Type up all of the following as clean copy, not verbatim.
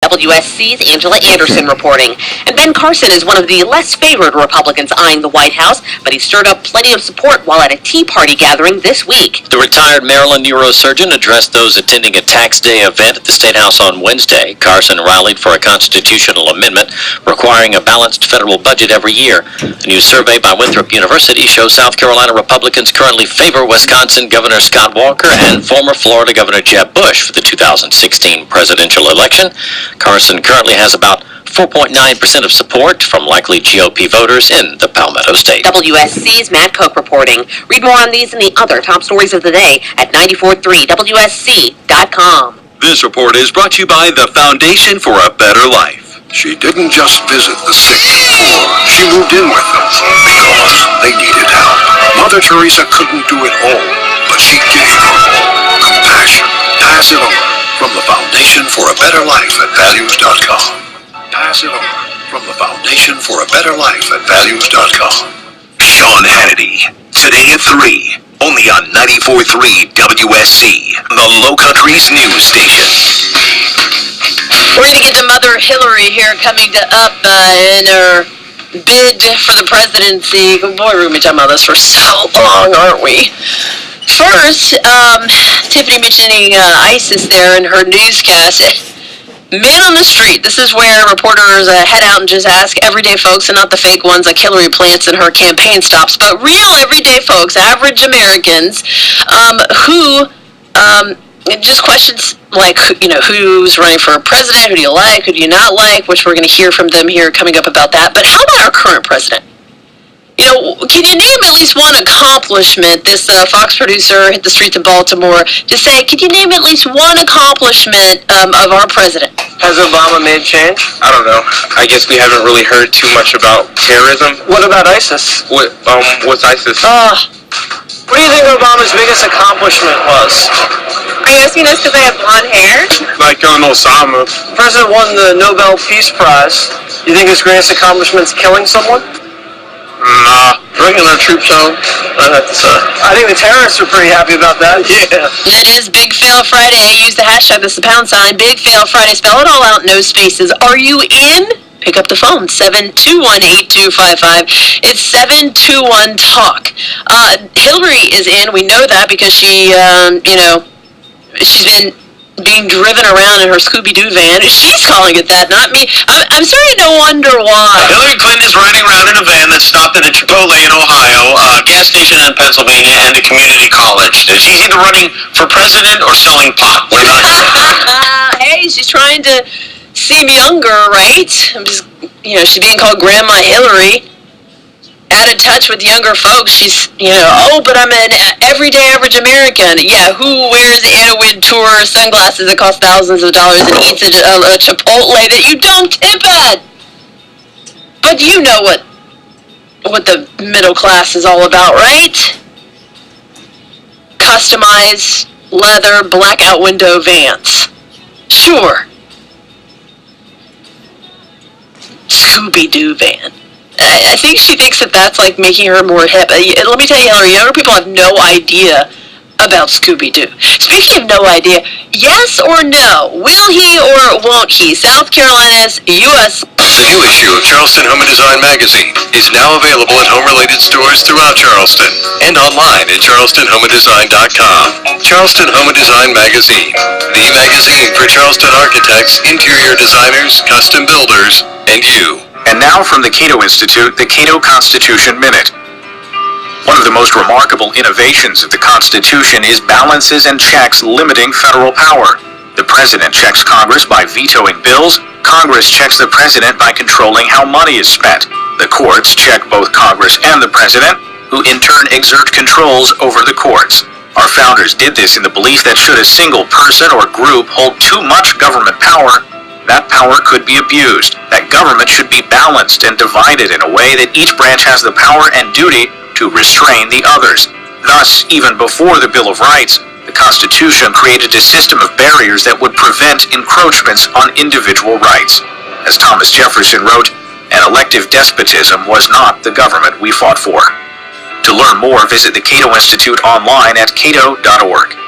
WSC's Angela Anderson reporting. And Ben Carson is one of the less favored Republicans eyeing the White House, but he stirred up plenty of support while at a Tea Party gathering this week. The retired Maryland neurosurgeon addressed those attending a tax day event at the State House on Wednesday. Carson rallied for a constitutional amendment requiring a balanced federal budget every year. A new survey by Winthrop University shows South Carolina Republicans currently favor Wisconsin Governor Scott Walker and former Florida Governor Jeb Bush for the 2016 presidential election. Carson currently has about 4.9% of support from likely GOP voters in the Palmetto State. WSC's Matt Cook reporting. Read more on these and the other top stories of the day at 943WSC.com. This report is brought to you by the Foundation for a Better Life. She didn't just visit the sick and poor. She moved in with them because they needed help. Mother Teresa couldn't do it all, but she gave her all. Compassion. Pass it over from the Foundation for a Better Life at Values.com. Pass it over from the Foundation for a Better Life at Values.com. Sean Hannity, today at 3, only on 94.3 WSC, the Low Country's news station. We're going to get to Mother Hillary here coming up in her bid for the presidency. Boy, we're going to be talking about this for so long, aren't we? First, Tiffany mentioning ISIS there in her newscast. Man on the street. This is where reporters head out and just ask everyday folks, and not the fake ones like Hillary plants in her campaign stops, but real everyday folks, average Americans, who just questions like, who's running for president, who do you like, who do you not like, which we're going to hear from them here coming up about that. But how about our current president? Can you name at least one accomplishment? This Fox producer hit the streets of Baltimore to say, can you name at least one accomplishment of our president? Has Obama made change? I don't know. I guess we haven't really heard too much about terrorism. What about ISIS? What's ISIS? What do you think Obama's biggest accomplishment was? I guess he knows because I have blonde hair. Like Osama. The president won the Nobel Peace Prize. You think his greatest accomplishment is killing someone? Nah, bringing our troops home. I think the terrorists are pretty happy about that. Yeah. It is Big Fail Friday. Use the hashtag, that's the #. Big Fail Friday. Spell it all out, no spaces. Are you in? Pick up the phone, 721-8255. It's 721-TALK. Hillary is in. We know that because she, she's been being driven around in her Scooby-Doo van. She's calling it that, not me. I'm starting to wonder why. Hillary Clinton is riding around in a van that stopped at a Chipotle in Ohio, a gas station in Pennsylvania, and a community college. She's either running for president or selling pot. We're not sure. Hey, she's trying to seem younger, right? I'm just, she's being called Grandma Hillary. Out of touch with younger folks. She's, but I'm an everyday average American. Yeah, who wears Anna Wintour sunglasses that cost thousands of dollars and eats a Chipotle that you don't tip at? But you know what the middle class is all about, right? Customized leather blackout window vans. Sure. Scooby-Doo van. I think she thinks that that's like making her more hip. Let me tell you, Hillary, younger people have no idea about Scooby-Doo. Speaking of no idea, yes or no, will he or won't he? South Carolina's U.S. The new issue of Charleston Home and Design magazine is now available at home-related stores throughout Charleston and online at charlestonhomeanddesign.com. Charleston Home and Design magazine, the magazine for Charleston architects, interior designers, custom builders, and you. And now from the Cato Institute, the Cato Constitution Minute. One of the most remarkable innovations of the Constitution is balances and checks limiting federal power. The President checks Congress by vetoing bills. Congress checks the President by controlling how money is spent. The courts check both Congress and the President, who in turn exert controls over the courts. Our founders did this in the belief that should a single person or group hold too much government power, that power could be abused. That government should be balanced and divided in a way that each branch has the power and duty to restrain the others. Thus, even before the Bill of Rights, the Constitution created a system of barriers that would prevent encroachments on individual rights. As Thomas Jefferson wrote, an elective despotism was not the government we fought for. To learn more, visit the Cato Institute online at cato.org.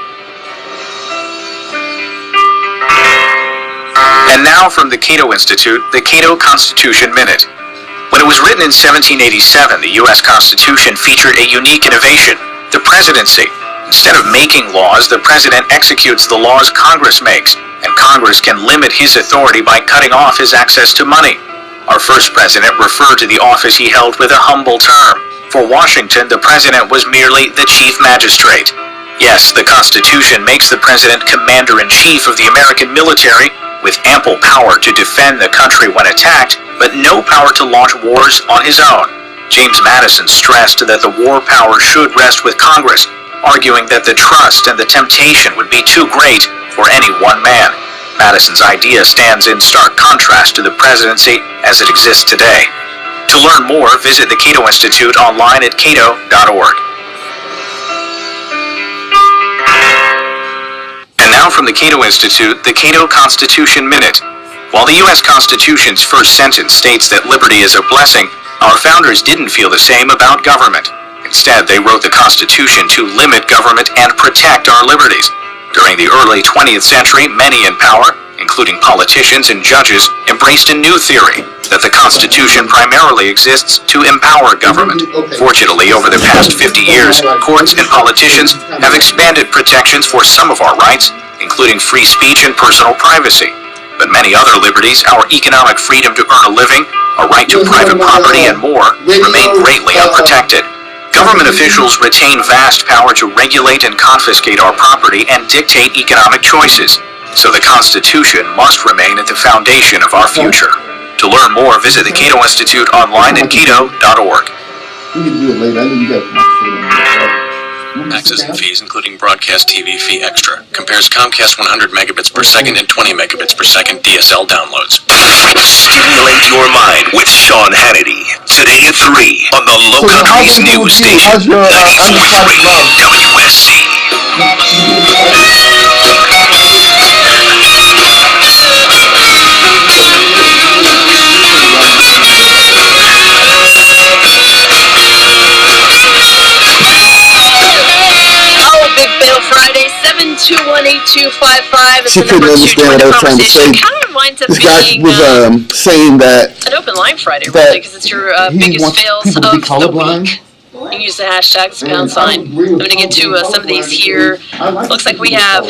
And now from the Cato Institute, the Cato Constitution Minute. When it was written in 1787, the U.S. Constitution featured a unique innovation, the presidency. Instead of making laws, the president executes the laws Congress makes, and Congress can limit his authority by cutting off his access to money. Our first president referred to the office he held with a humble term. For Washington, the president was merely the chief magistrate. Yes, the Constitution makes the president commander-in-chief of the American military, with ample power to defend the country when attacked, but no power to launch wars on his own. James Madison stressed that the war power should rest with Congress, arguing that the trust and the temptation would be too great for any one man. Madison's idea stands in stark contrast to the presidency as it exists today. To learn more, visit the Cato Institute online at cato.org. And now from the Cato Institute, the Cato Constitution Minute. While the U.S. Constitution's first sentence states that liberty is a blessing, our founders didn't feel the same about government. Instead, they wrote the Constitution to limit government and protect our liberties. During the early 20th century, many in power, including politicians and judges, embraced a new theory, that the Constitution primarily exists to empower government. Fortunately, over the past 50 years, courts and politicians have expanded protections for some of our rights, including free speech and personal privacy. But many other liberties, our economic freedom to earn a living, a right to private property, and more, remain greatly unprotected. Government officials retain vast power to regulate and confiscate our property and dictate economic choices. So the Constitution must remain at the foundation of our future. To learn more, visit the Cato Institute online at cato.org. Taxes and fees, including broadcast TV fee extra. Compares Comcast 100 megabits per second and 20 megabits per second DSL downloads. Stimulate your mind with Sean Hannity. Today at 3 on the Low Country's news station, 93.3 WSC. Friday, 7218255 is she the number couldn't to join understand what I the was trying to say. conversation. Kind of reminds of This guy being was saying that an open line Friday, that really, because it's your he biggest wants fails people to be of the colorblind. week. You can use the hashtag, the pound sign. I'm going to get to some of these here. Looks like we have...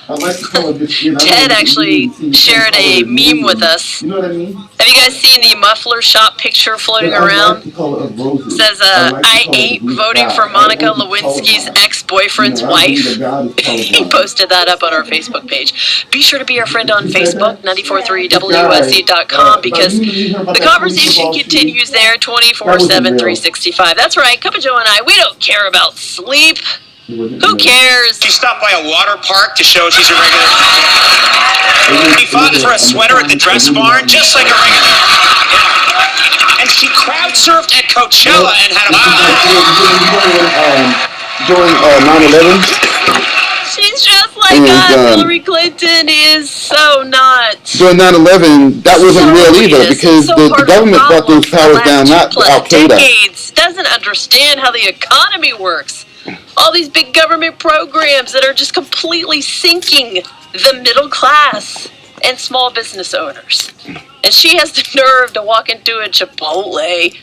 Ted actually shared a meme with us. Have you guys seen the muffler shop picture floating around? It says, I ain't voting for Monica Lewinsky's ex-boyfriend's wife. He posted that up on our Facebook page. Be sure to be our friend on Facebook, 943WSC.com, because the conversation continues there 24/7, 365. That's right, Cup of Joe and I, we don't care about sleep. Who cares? She stopped by a water park to show she's a regular. She fought for a sweater at the dress barn, just like a regular. And she crowd surfed at Coachella and had a. During 9/11. She's just like us. Hillary Clinton is so not. During 9/11, that wasn't real either, because the government brought those powers down, not Al-Qaeda. Doesn't understand how the economy works. All these big government programs that are just completely sinking the middle class and small business owners. And she has the nerve to walk into a Chipotle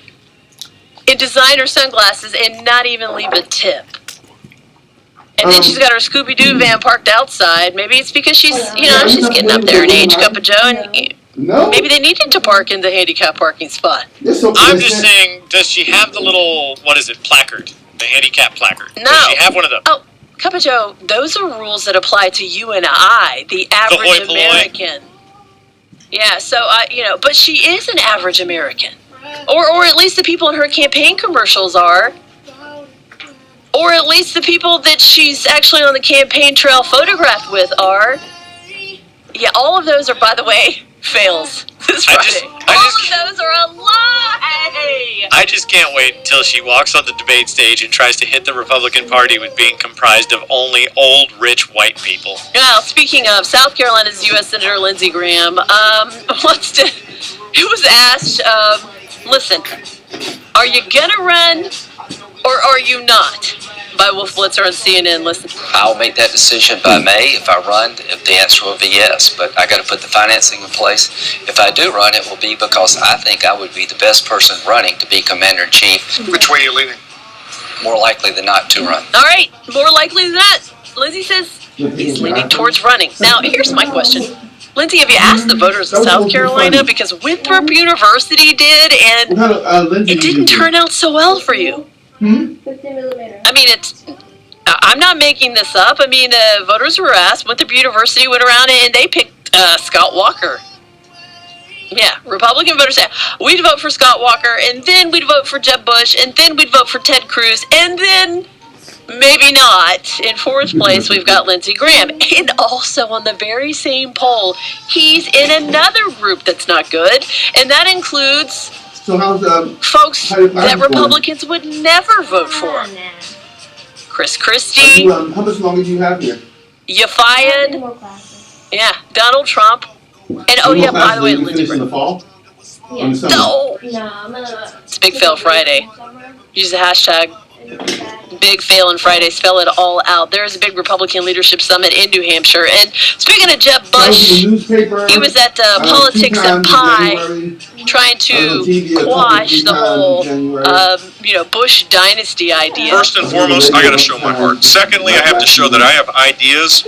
in designer sunglasses and not even leave a tip. And then she's got her Scooby-Doo van parked outside. Maybe it's because she's she's getting up there in age, Cup of Joe, and maybe they needed to park in the handicap parking spot. I'm just saying, does she have the little, placard? The handicap placard. No. Does she have one of them? Oh, Cup of Joe, those are rules that apply to you and I, the average American. Yeah, so, but she is an average American. Or at least the people in her campaign commercials are. Or at least the people that she's actually on the campaign trail photographed with are. Yeah, all of those are, by the way, fails this Friday. All of those are a lie! I just can't wait until she walks on the debate stage and tries to hit the Republican Party with being comprised of only old, rich, white people. Well, speaking of, South Carolina's U.S. Senator Lindsey Graham it was asked, listen, are you gonna run or are you not? by Wolf Blitzer on CNN. Listen. I'll make that decision by May if I run, if the answer will be yes. But I got to put the financing in place. If I do run, it will be because I think I would be the best person running to be Commander-in-Chief. Which way are you leaning? More likely than not to run. All right, more likely than not. Lindsay says he's leaning towards running. Now, here's my question. Lindsay, have you asked the voters of South Carolina? Because Winthrop University did, and it didn't turn out so well for you. 50 millimeter. I mean, I'm not making this up. I mean, voters were asked. Winthrop University went around and they picked Scott Walker. Yeah, Republican voters said, we'd vote for Scott Walker, and then we'd vote for Jeb Bush, and then we'd vote for Ted Cruz, and then, maybe not, in fourth place, we've got Lindsey Graham. And also on the very same poll, he's in another group that's not good, and that includes folks that Republicans would never vote for. Chris Christie. How much longer do you have here? Yafayed. Yeah, Donald Trump. And oh yeah, by the way, Lindsey Graham. In the fall? No. It's Big Fail Friday. Use the hashtag Big Fail and Friday. Spell it all out. There's a big Republican leadership summit in New Hampshire. And speaking of Jeb Bush, he was at Politics and Pie trying to quash the whole, Bush dynasty idea. First and foremost, I got to show my heart. Secondly, I have to show that I have ideas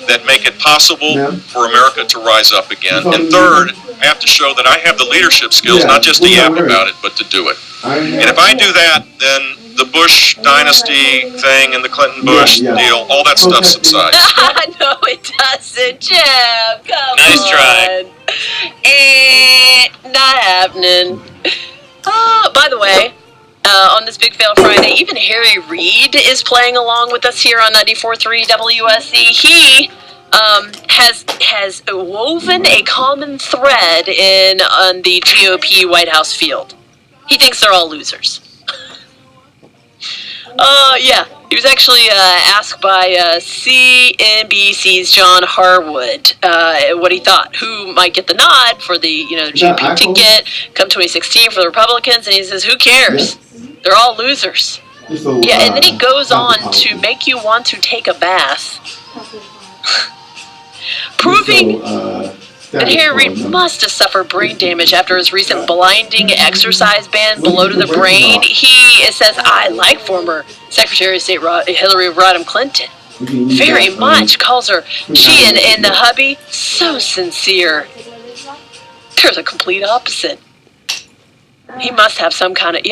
that make it possible for America to rise up again. And third, I have to show that I have the leadership skills, not just to yap about it, but to do it. And if I do that, then the Bush dynasty thing and the Clinton-Bush deal, all that stuff subsides. No, it doesn't, Jeb. Come Nice on. try. Not happening. By the way, on this Big Fail Friday, even Harry Reid is playing along with us here on 94.3 WSC. He has woven a common thread on the GOP White House field. He thinks they're all losers. Yeah, he was actually asked by CNBC's John Harwood what he thought, who might get the nod for the GOP ticket come 2016 for the Republicans, and he says, who cares? They're all losers. Yeah, and then he goes on to make you want to take a bath, proving that Harry Reid must have suffered brain damage after his recent blinding exercise ban below to the brain. He says, I like former Secretary of State Hillary Rodham Clinton very much, calls her, she and the hubby, so sincere. There's a complete opposite. He must have some kind of,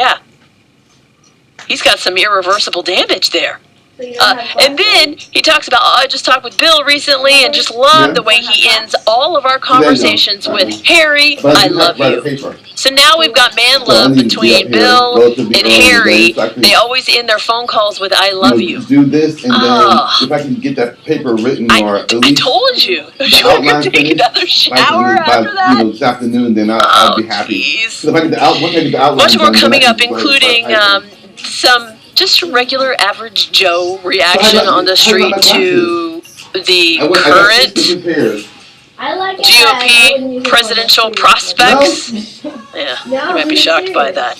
he's got some irreversible damage there. And then he talks about, I just talked with Bill recently and just love the way he ends all of our conversations with, Harry, I love you. So now we've got man love between Bill and Harry. They always end their phone calls with, I love you. Do this, and then if I can get that paper written, or at least I told you. You were going to take another shower after that? This afternoon, then I'll be happy. So if I get the outline, much more coming up, including some just regular average Joe reaction on the street to the current GOP presidential prospects. Yeah, you might be shocked by that.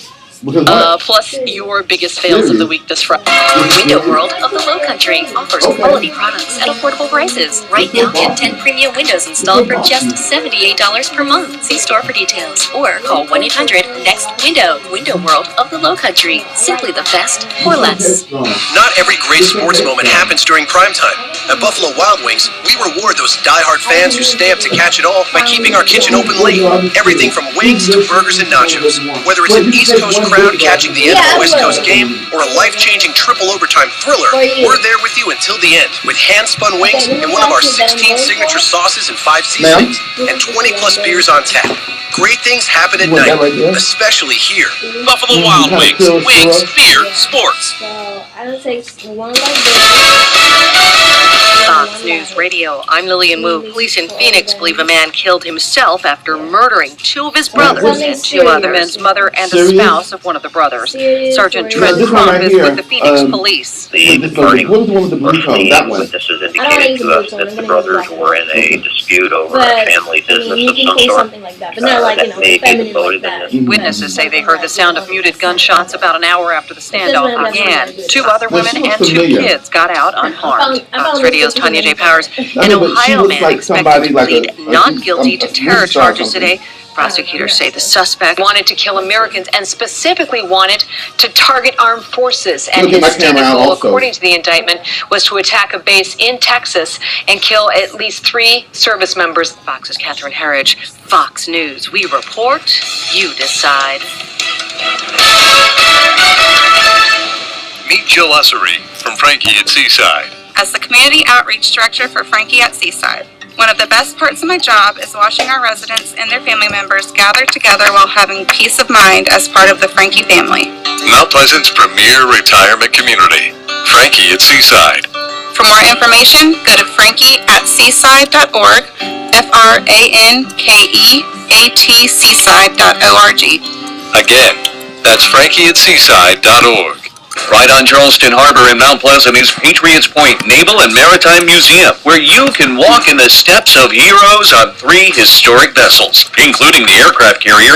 Plus your biggest fails of the week this Friday. Window World of the Lowcountry offers quality products at affordable prices. Right now, get 10 premium windows installed for just $78 per month. See store for details or call 1-800-NEXT-WINDOW. Window World of the Lowcountry. Simply the best for less. Not every great sports moment happens during prime time. At Buffalo Wild Wings, we reward those diehard fans who stay up to catch it all by keeping our kitchen open late. Everything from wings to burgers and nachos. Whether it's an East Coast crowd catching the end of a West Coast game or a life-changing triple overtime thriller, we're there with you until the end with hand-spun wings and one of our 16 signature sauces and 5 seasonings and 20-plus beers on tap. Great things happen at night, especially here. Buffalo Wild Wings. Wings, beer, sports. I would say one like this. Fox News Radio, I'm Lillian Wu. Police in Phoenix believe a man killed himself after murdering 2 of his brothers and 2 others. The man's mother and a spouse of one of the brothers. Sergeant Trent Crump is with the Phoenix Police. The burning witnesses indicated to us that the brothers were in a dispute over a family business of some sort. that, but not like, you know, that may be feminine like voted that. in this. Witnesses say they heard the sound of muted gunshots about an hour after the standoff That's began. what- Two other Well, women she looks and two familiar. kids got out unharmed. I found Fox this Radio's picture Tanya J. of- Powers, I an know, but she Ohio looks man like expected somebody to like plead a not guilty to movie terror star or charges something. today. Prosecutors say the suspect wanted to kill Americans and specifically wanted to target armed forces. And Look at my his stated camera out goal, also. according to the indictment, was to attack a base in Texas and kill at least 3 service members. Fox's Catherine Herridge, Fox News. We report, you decide. Meet Jill Ussery from Frankie at Seaside. As the Community Outreach Director for Frankie at Seaside, one of the best parts of my job is watching our residents and their family members gather together while having peace of mind as part of the Frankie family. Mount Pleasant's premier retirement community. Frankie at Seaside. For more information, go to frankieatseaside.org, FRANKEAT seaside.org. Again, that's frankieatseaside.org. Right on Charleston Harbor in Mount Pleasant is Patriots Point Naval and Maritime Museum, where you can walk in the steps of heroes on 3 historic vessels, including the aircraft carrier